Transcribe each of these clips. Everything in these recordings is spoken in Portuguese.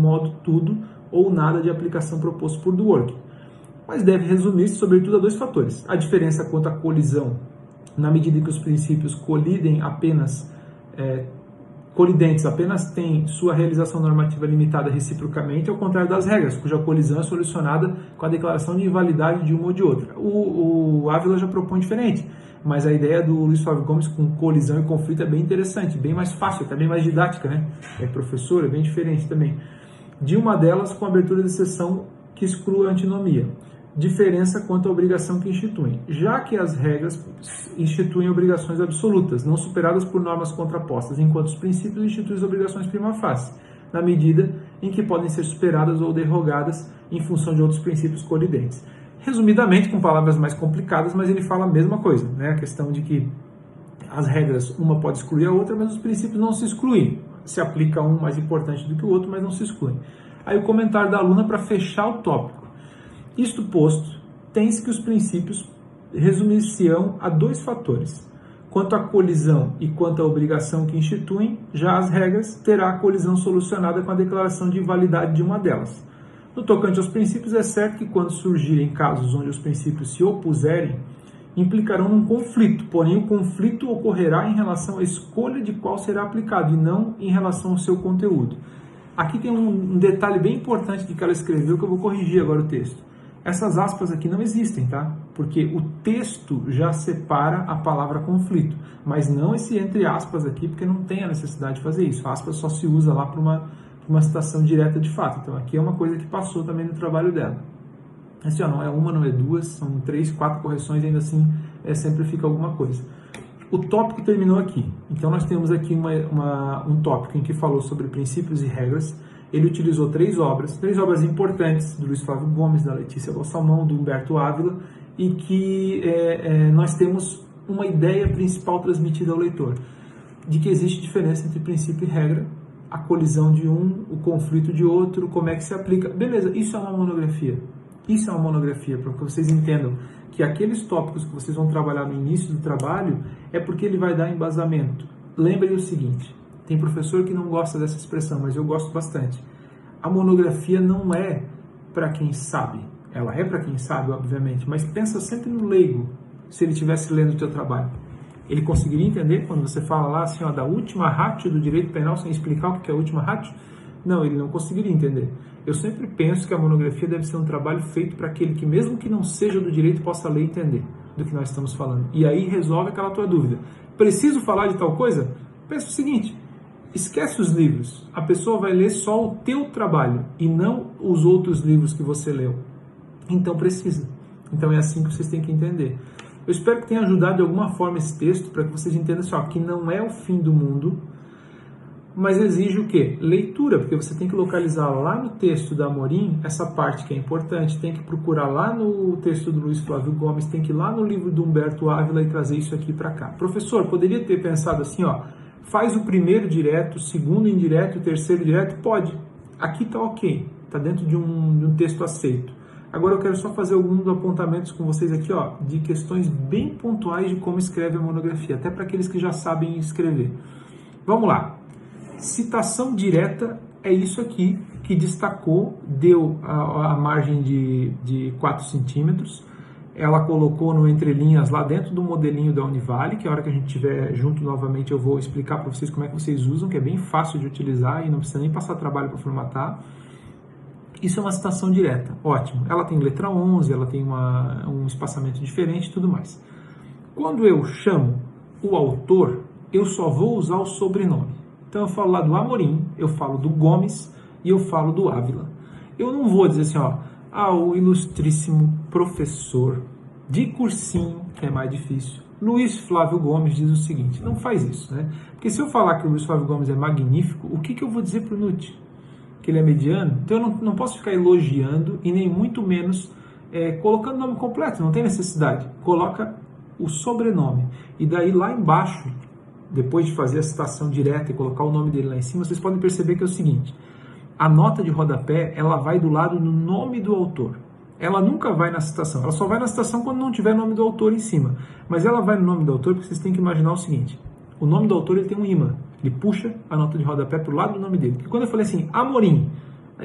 modo tudo ou nada de aplicação proposto por Dworkin, mas deve resumir-se sobretudo a dois fatores: a diferença quanto à colisão, na medida que os princípios colidentes apenas têm sua realização normativa limitada reciprocamente, ao contrário das regras, cuja colisão é solucionada com a declaração de invalidade de uma ou de outra. O Ávila já propõe diferente, mas a ideia do Luiz Flávio Gomes com colisão e conflito é bem interessante, bem mais fácil, até bem mais didática, né? É professor, é bem diferente também. De uma delas com abertura de exceção que exclua a antinomia. Diferença quanto à obrigação que instituem, já que as regras instituem obrigações absolutas, não superadas por normas contrapostas, enquanto os princípios instituem as obrigações prima facie, na medida em que podem ser superadas ou derrogadas em função de outros princípios colidentes. Resumidamente, com palavras mais complicadas, mas ele fala a mesma coisa, né? A questão de que as regras, uma pode excluir a outra, mas os princípios não se excluem. Se aplica um mais importante do que o outro, mas não se excluem. Aí o comentário da aluna para fechar o tópico. Isto posto, tem-se que os princípios resumir-se-ão a dois fatores. Quanto à colisão e quanto à obrigação que instituem, já as regras terá a colisão solucionada com a declaração de invalidade de uma delas. No tocante aos princípios, é certo que quando surgirem casos onde os princípios se opuserem, implicarão num conflito, porém o conflito ocorrerá em relação à escolha de qual será aplicado e não em relação ao seu conteúdo. Aqui tem um detalhe bem importante de que ela escreveu que eu vou corrigir agora o texto. Essas aspas aqui não existem, tá? Porque o texto já separa a palavra conflito, mas não esse entre aspas aqui, porque não tem a necessidade de fazer isso. A aspas só se usa lá para uma citação direta de fato. Então aqui é uma coisa que passou também no trabalho dela. Assim, ó, não é uma, não é duas, são 3, 4 correções, ainda assim sempre fica alguma coisa. O tópico terminou aqui. Então nós temos aqui um tópico em que falou sobre princípios e regras. Ele utilizou três obras importantes, do Luiz Flávio Gomes, da Letícia Balsamão, do Humberto Ávila, e que nós temos uma ideia principal transmitida ao leitor, de que existe diferença entre princípio e regra, a colisão de um, o conflito de outro, como é que se aplica. Beleza, isso é uma monografia. Isso é uma monografia, para que vocês entendam que aqueles tópicos que vocês vão trabalhar no início do trabalho é porque ele vai dar embasamento. Lembrem o seguinte, tem professor que não gosta dessa expressão, mas eu gosto bastante. A monografia não é para quem sabe. Ela é para quem sabe, obviamente, mas pensa sempre no leigo, se ele estivesse lendo o teu trabalho. Ele conseguiria entender quando você fala lá assim, ó, da última ratio do direito penal sem explicar o que é a última ratio? Não, ele não conseguiria entender. Eu sempre penso que a monografia deve ser um trabalho feito para aquele que, mesmo que não seja do direito, possa ler e entender do que nós estamos falando. E aí resolve aquela tua dúvida. Preciso falar de tal coisa? Pensa o seguinte, esquece os livros. A pessoa vai ler só o teu trabalho e não os outros livros que você leu. Então precisa. Então é assim que vocês têm que entender. Eu espero que tenha ajudado de alguma forma esse texto para que vocês entendam assim, ó, que não é o fim do mundo, mas exige o quê? Leitura, porque você tem que localizar lá no texto da Amorim essa parte que é importante, tem que procurar lá no texto do Luiz Flávio Gomes, tem que ir lá no livro do Humberto Ávila e trazer isso aqui para cá. Professor, poderia ter pensado assim, ó, faz o primeiro direto, o segundo indireto, o terceiro direto? Pode. Aqui está ok, está dentro de um texto aceito. Agora eu quero só fazer alguns apontamentos com vocês aqui, ó, de questões bem pontuais de como escreve a monografia, até para aqueles que já sabem escrever. Vamos lá. Citação direta é isso aqui que destacou, deu a margem de 4 centímetros. Ela colocou no entrelinhas lá dentro do modelinho da Univale, que a hora que a gente estiver junto novamente eu vou explicar para vocês como é que vocês usam, que é bem fácil de utilizar e não precisa nem passar trabalho para formatar. Isso é uma citação direta, ótimo. Ela tem letra 11, ela tem um espaçamento diferente e tudo mais. Quando eu chamo o autor, eu só vou usar o sobrenome. Então eu falo lá do Amorim, eu falo do Gomes e eu falo do Ávila. Eu não vou dizer assim, ó, o ilustríssimo professor de cursinho, que é mais difícil, Luiz Flávio Gomes diz o seguinte. Não faz isso, né? Porque se eu falar que o Luiz Flávio Gomes é magnífico, o que eu vou dizer para o Nut? Que ele é mediano? Então eu não posso ficar elogiando e nem muito menos colocando o nome completo, não tem necessidade. Coloca o sobrenome. E daí lá embaixo, depois de fazer a citação direta e colocar o nome dele lá em cima, vocês podem perceber que é o seguinte, a nota de rodapé, ela vai do lado do nome do autor. Ela nunca vai na citação, ela só vai na citação quando não tiver nome do autor em cima. Mas ela vai no nome do autor porque vocês têm que imaginar o seguinte, o nome do autor ele tem um ímã, ele puxa a nota de rodapé para o lado do nome dele. Porque quando eu falei assim, Amorim,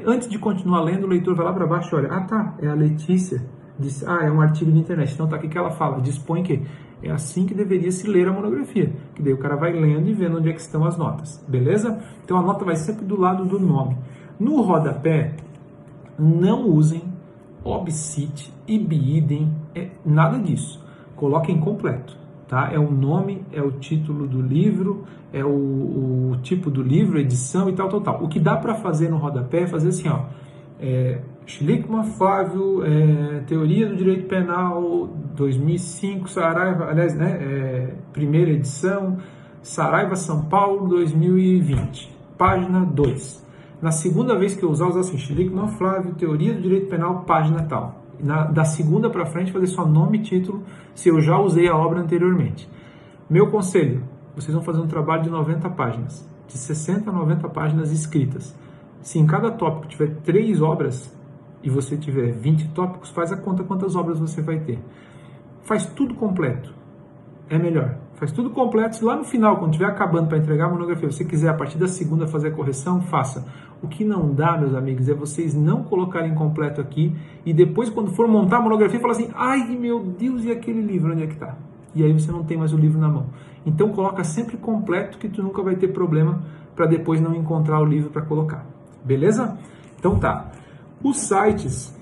Antes de continuar lendo, o leitor vai lá para baixo e olha, tá, é a Letícia, diz, é um artigo de internet, então tá aqui que ela fala, dispõe que é assim que deveria se ler a monografia, que daí o cara vai lendo e vendo onde é que estão as notas, beleza? Então a nota vai sempre do lado do nome. No rodapé, não usem obsit, ibi idem, nada disso, coloquem completo. Tá? É o nome, é o título do livro, é o tipo do livro, edição e tal. O que dá para fazer no rodapé é fazer assim, ó, Schlickmann, Flávio, Teoria do Direito Penal, 2005, Saraiva, aliás, primeira edição, Saraiva, São Paulo, 2020, página 2. Na segunda vez que eu usar assim, Schlickmann, Flávio, Teoria do Direito Penal, página tal. Da segunda para frente, fazer só nome e título, se eu já usei a obra anteriormente. Meu conselho, vocês vão fazer um trabalho de 90 páginas, de 60 a 90 páginas escritas. Se em cada tópico tiver 3 obras, e você tiver 20 tópicos, faz a conta quantas obras você vai ter. Faz tudo completo, é melhor. Faz tudo completo, se lá no final, quando estiver acabando para entregar a monografia, você quiser a partir da segunda fazer a correção, faça. O que não dá, meus amigos, é vocês não colocarem completo aqui e depois, quando for montar a monografia, falar assim, ai meu Deus, e aquele livro, onde é que está? E aí você não tem mais o livro na mão. Então coloca sempre completo que tu nunca vai ter problema para depois não encontrar o livro para colocar. Beleza? Então tá. Os sites,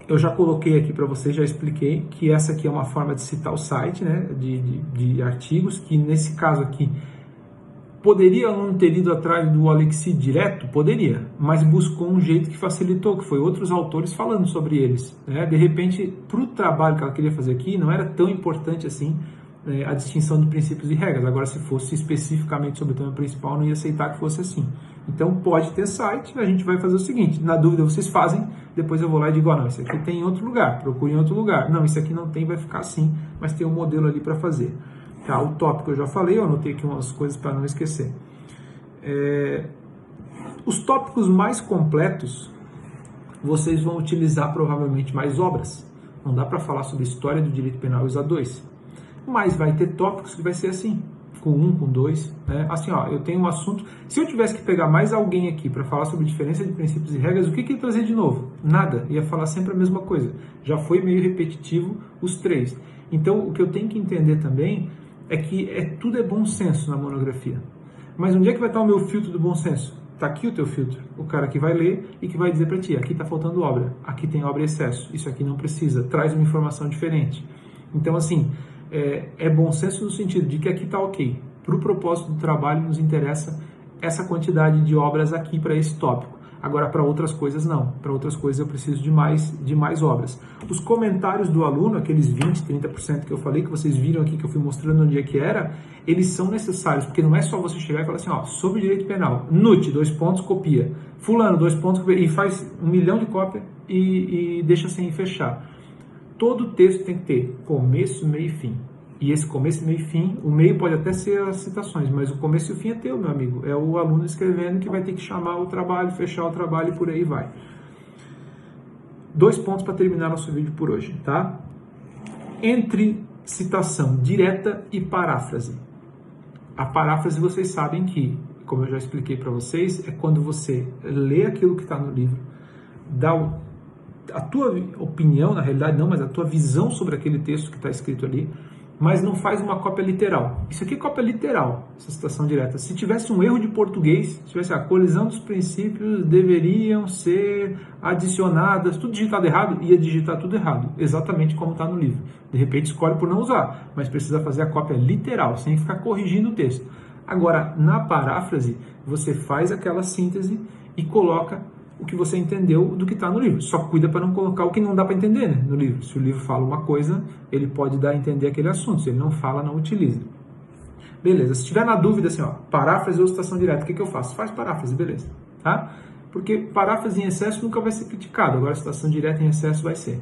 eu já coloquei aqui para vocês, já expliquei que essa aqui é uma forma de citar o site, né, de artigos, que nesse caso aqui, poderia não ter ido atrás do Alexi direto? Poderia, mas buscou um jeito que facilitou, que foi outros autores falando sobre eles. Né? De repente, para o trabalho que ela queria fazer aqui, não era tão importante assim a distinção de princípios e regras. Agora, se fosse especificamente sobre o tema principal, não ia aceitar que fosse assim. Então, pode ter site, a gente vai fazer o seguinte, na dúvida vocês fazem, depois eu vou lá e digo, não, isso aqui tem em outro lugar, procure em outro lugar. Não, isso aqui não tem, vai ficar assim, mas tem um modelo ali para fazer. Tá, o tópico eu já falei, eu anotei aqui umas coisas para não esquecer. Os tópicos mais completos, vocês vão utilizar provavelmente mais obras. Não dá para falar sobre história do direito penal e usar 2. Mas vai ter tópicos que vai ser assim, com 1, com 2. Né? Assim, ó, eu tenho um assunto... Se eu tivesse que pegar mais alguém aqui para falar sobre diferença de princípios e regras, o que ia trazer de novo? Nada. Ia falar sempre a mesma coisa. Já foi meio repetitivo os 3. Então, o que eu tenho que entender também é que tudo é bom senso na monografia. Mas onde é que vai estar o meu filtro do bom senso? Está aqui o teu filtro. O cara que vai ler e que vai dizer para ti, aqui está faltando obra, aqui tem obra em excesso, isso aqui não precisa, traz uma informação diferente. Então, assim, é bom senso no sentido de que aqui está ok. Para o propósito do trabalho, nos interessa essa quantidade de obras aqui para esse tópico. Agora, para outras coisas, não. Para outras coisas, eu preciso de mais obras. Os comentários do aluno, aqueles 20%, 30% que eu falei, que vocês viram aqui, que eu fui mostrando onde é que era, eles são necessários, porque não é só você chegar e falar assim, ó, sobre direito penal, NUT, 2 pontos, copia. Fulano, 2 pontos, copia, e faz 1 milhão de cópias e deixa sem fechar. Todo texto tem que ter começo, meio e fim. E esse começo, meio e fim, o meio pode até ser as citações, mas o começo e o fim é teu, meu amigo. É o aluno escrevendo que vai ter que chamar o trabalho, fechar o trabalho e por aí vai. 2 pontos para terminar nosso vídeo por hoje, tá? Entre citação direta e paráfrase. A paráfrase, vocês sabem que, como eu já expliquei para vocês, é quando você lê aquilo que está no livro, dá a tua opinião, na realidade não, mas a tua visão sobre aquele texto que está escrito ali, mas não faz uma cópia literal. Isso aqui é cópia literal, essa citação direta. Se tivesse um erro de português, se tivesse a colisão dos princípios deveriam ser adicionadas, tudo digitado errado, ia digitar tudo errado, exatamente como está no livro. De repente escolhe por não usar, mas precisa fazer a cópia literal, sem ficar corrigindo o texto. Agora, na paráfrase, você faz aquela síntese e coloca o que você entendeu do que está no livro. Só cuida para não colocar o que não dá para entender, né, no livro. Se o livro fala uma coisa, ele pode dar a entender aquele assunto. Se ele não fala, não utiliza. Beleza. Se estiver na dúvida, assim, ó, paráfrase ou citação direta, o que eu faço? Faz paráfrase, beleza. Tá? Porque paráfrase em excesso nunca vai ser criticado. Agora, citação direta em excesso vai ser.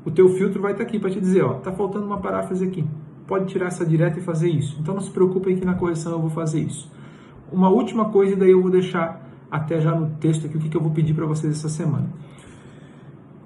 O teu filtro vai estar aqui para te dizer, ó, tá faltando uma paráfrase aqui. Pode tirar essa direta e fazer isso. Então, não se preocupe aí que na correção eu vou fazer isso. Uma última coisa, e daí eu vou deixar até já no texto aqui o que eu vou pedir para vocês essa semana.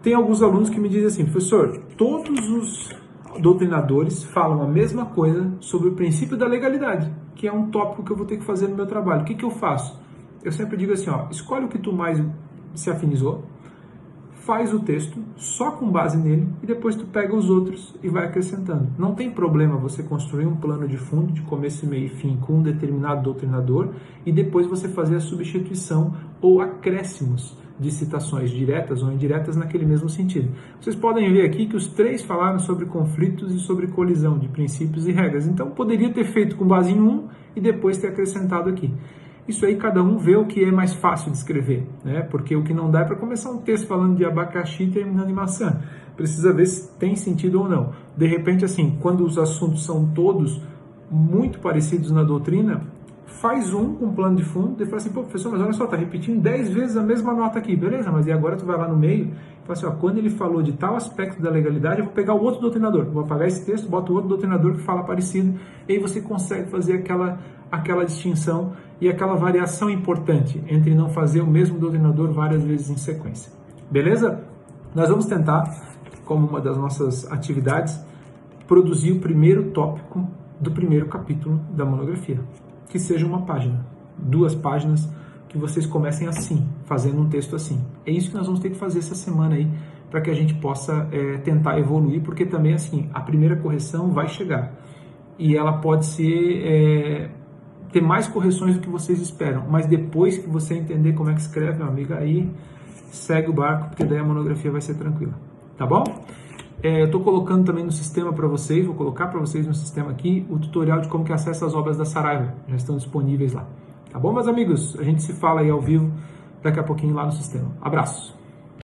Tem alguns alunos que me dizem assim, professor, todos os doutrinadores falam a mesma coisa sobre o princípio da legalidade, que é um tópico que eu vou ter que fazer no meu trabalho. O que eu faço? Eu sempre digo assim, ó, escolhe o que tu mais se afinizou, faz o texto só com base nele e depois tu pega os outros e vai acrescentando. Não tem problema você construir um plano de fundo de começo, meio e fim com um determinado doutrinador e depois você fazer a substituição ou acréscimos de citações diretas ou indiretas naquele mesmo sentido. Vocês podem ver aqui que os três falaram sobre conflitos e sobre colisão de princípios e regras. Então poderia ter feito com base em um e depois ter acrescentado aqui. Isso aí cada um vê o que é mais fácil de escrever, né? Porque o que não dá é para começar um texto falando de abacaxi e terminando em maçã. Precisa ver se tem sentido ou não. De repente, assim, quando os assuntos são todos muito parecidos na doutrina, faz um com plano de fundo e fala assim, pô, professor, mas olha só, tá repetindo 10 vezes a mesma nota aqui, beleza, mas e agora tu vai lá no meio e fala assim, ó, quando ele falou de tal aspecto da legalidade, eu vou pegar o outro doutrinador, vou apagar esse texto, boto o outro doutrinador que fala parecido, e aí você consegue fazer aquela distinção e aquela variação importante entre não fazer o mesmo doutrinador várias vezes em sequência. Beleza? Nós vamos tentar, como uma das nossas atividades, produzir o primeiro tópico do primeiro capítulo da monografia. Que seja uma página, 2 páginas, que vocês comecem assim, fazendo um texto assim. É isso que nós vamos ter que fazer essa semana aí, para que a gente possa tentar evoluir, porque também assim, a primeira correção vai chegar. E ela pode ser... ter mais correções do que vocês esperam, mas depois que você entender como é que escreve, meu amigo, aí segue o barco, porque daí a monografia vai ser tranquila, tá bom? Eu estou colocando também no sistema para vocês, vou colocar para vocês no sistema aqui o tutorial de como que acessa as obras da Saraiva, já estão disponíveis lá, tá bom, meus amigos? A gente se fala aí ao vivo daqui a pouquinho lá no sistema. Abraços!